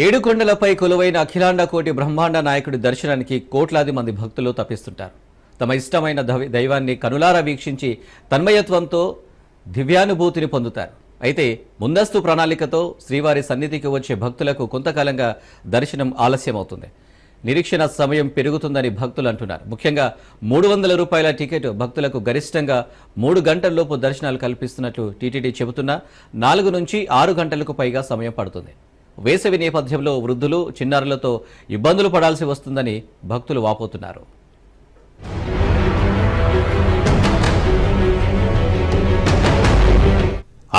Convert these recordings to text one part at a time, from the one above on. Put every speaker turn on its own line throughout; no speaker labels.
ఏడుకొండలపై కొలువైన అఖిలాండ కోటి బ్రహ్మాండ నాయకుడి దర్శనానికి కోట్లాది మంది భక్తులు తపిస్తుంటారు. తమ ఇష్టమైన దైవాన్ని కనులారా వీక్షించి తన్మయత్వంతో దివ్యానుభూతిని పొందుతారు. అయితే ముందస్తు ప్రణాళికతో శ్రీవారి సన్నిధికి వచ్చే భక్తులకు కొంతకాలంగా దర్శనం ఆలస్యమవుతుంది. నిరీక్షణ సమయం పెరుగుతుందని భక్తులు అంటున్నారు. ముఖ్యంగా 300 రూపాయల టికెట్ భక్తులకు గరిష్టంగా 3 గంటల్లోపు దర్శనాలు కల్పిస్తున్నట్లు టీటీడీ చెబుతున్నా 4 నుంచి 6 గంటలకు పైగా సమయం పడుతుంది. వేసవి నేపథ్యంలో వృద్ధులు చిన్నారులతో ఇబ్బందులు పడాల్సి వస్తుందని భక్తులు వాపోతున్నారు.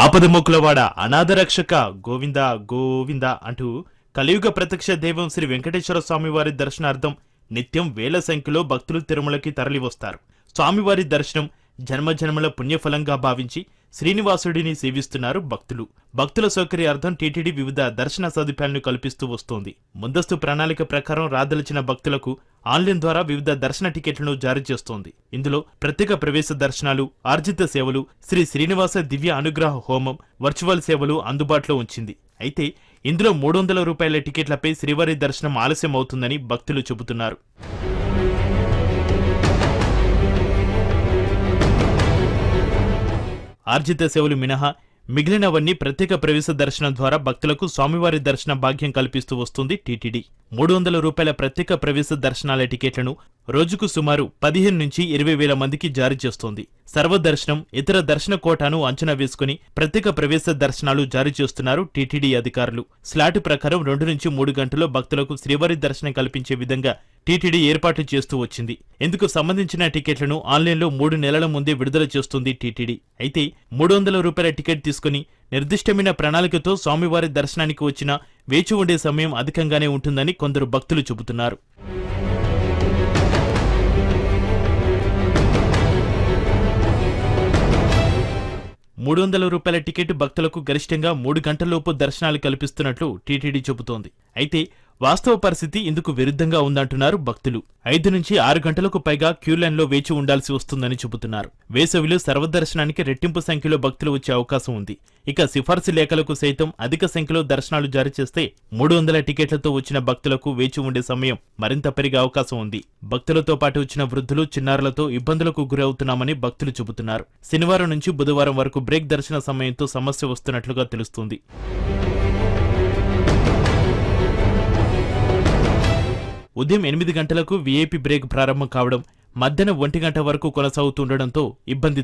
ఆపదమొక్కులవాడ అనాథరక్షక గోవింద గోవింద అంటూ కలియుగ ప్రత్యక్ష దైవం శ్రీ వెంకటేశ్వర స్వామివారి దర్శనార్థం నిత్యం వేల సంఖ్యలో భక్తులు తిరుమలకి తరలివస్తారు. స్వామివారి దర్శనం జన్మజన్మల పుణ్యఫలంగా భావించి శ్రీనివాసుడిని సేవిస్తున్నారు భక్తులు. భక్తుల సౌకర్యార్థం టీటీడీ వివిధ దర్శన సదుపాయాలను కల్పిస్తూ వస్తోంది. ముందస్తు ప్రణాళిక ప్రకారం రాదలిచిన భక్తులకు ఆన్లైన్ ద్వారా వివిధ దర్శన టికెట్లను జారీ చేస్తోంది. ఇందులో ప్రత్యేక ప్రవేశ దర్శనాలు, ఆర్జిత సేవలు, శ్రీ శ్రీనివాస దివ్య అనుగ్రహ హోమం, వర్చువల్ సేవలు అందుబాటులో ఉంచింది. అయితే ఇందులో 300 రూపాయల టికెట్లపై శ్రీవారి దర్శనం ఆలస్యం అవుతుందని భక్తులు చెబుతున్నారు. ఆర్జిత సేవలు మినహా మిగిలినవన్నీ ప్రత్యేక ప్రవేశ దర్శనం ద్వారా భక్తులకు స్వామివారి దర్శన భాగ్యం కల్పిస్తూ వస్తుంది టీటీడీ. 300 రూపాయల ప్రత్యేక ప్రవేశ దర్శనాల టికెట్లను రోజుకు సుమారు 15 నుంచి 20 వేల మందికి జారీ చేస్తోంది. సర్వదర్శనం, ఇతర దర్శన కోటాను అంచనా వేసుకుని ప్రత్యేక ప్రవేశ దర్శనాలు జారీ చేస్తున్నారు టీటీడీ అధికారులు. స్లాట్ ప్రకారం 2 నుంచి 3 గంటల్లో భక్తులకు శ్రీవారి దర్శనం కల్పించే విధంగా టీటీడీ ఏర్పాట్లు చేస్తూ వచ్చింది. ఇందుకు సంబంధించిన టికెట్లను ఆన్లైన్లో 3 నెలల ముందే విడుదల చేస్తుంది టీటీడీ. అయితే 300 రూపాయల టికెట్ తీసుకుని నిర్దిష్టమైన ప్రణాళికతో స్వామివారి దర్శనానికి వచ్చినా వేచి ఉండే సమయం అధికంగానే ఉంటుందని కొందరు భక్తులు చెబుతున్నారు. రూపాయల టికెట్ భక్తులకు గరిష్టంగా 3 గంటల్లోపు దర్శనాలు కల్పిస్తున్నట్లు టీటీడీ చెబుతోంది. అయితే వాస్తవ పరిస్థితి ఇందుకు విరుద్ధంగా ఉందంటున్నారు భక్తులు. 5 నుంచి 6 గంటలకు పైగా క్యూలైన్లో వేచి ఉండాల్సి వస్తుందని చెబుతున్నారు. వేసవిలో సర్వదర్శనానికి రెట్టింపు సంఖ్యలో భక్తులు వచ్చే అవకాశం ఉంది. ఇక సిఫార్సు లేఖలకు సైతం అధిక సంఖ్యలో దర్శనాలు జారీ చేస్తే 300 టికెట్లతో వచ్చిన భక్తులకు వేచి ఉండే సమయం మరింత పెరిగే అవకాశం ఉంది. భక్తులతో పాటు వచ్చిన వృద్ధులు చిన్నారులతో ఇబ్బందులకు గురవుతున్నామని భక్తులు చెబుతున్నారు. శనివారం నుంచి బుధవారం వరకు బ్రేక్ దర్శన సమయంతో సమస్య వస్తున్నట్లుగా తెలుస్తుంది. ఉదయం 8 గంటలకు వీఐపీ బ్రేక్ ప్రారంభం కావడం, మధ్యాహ్నం 1 గంట వరకు కొనసాగుతుండటంతో ఇబ్బంది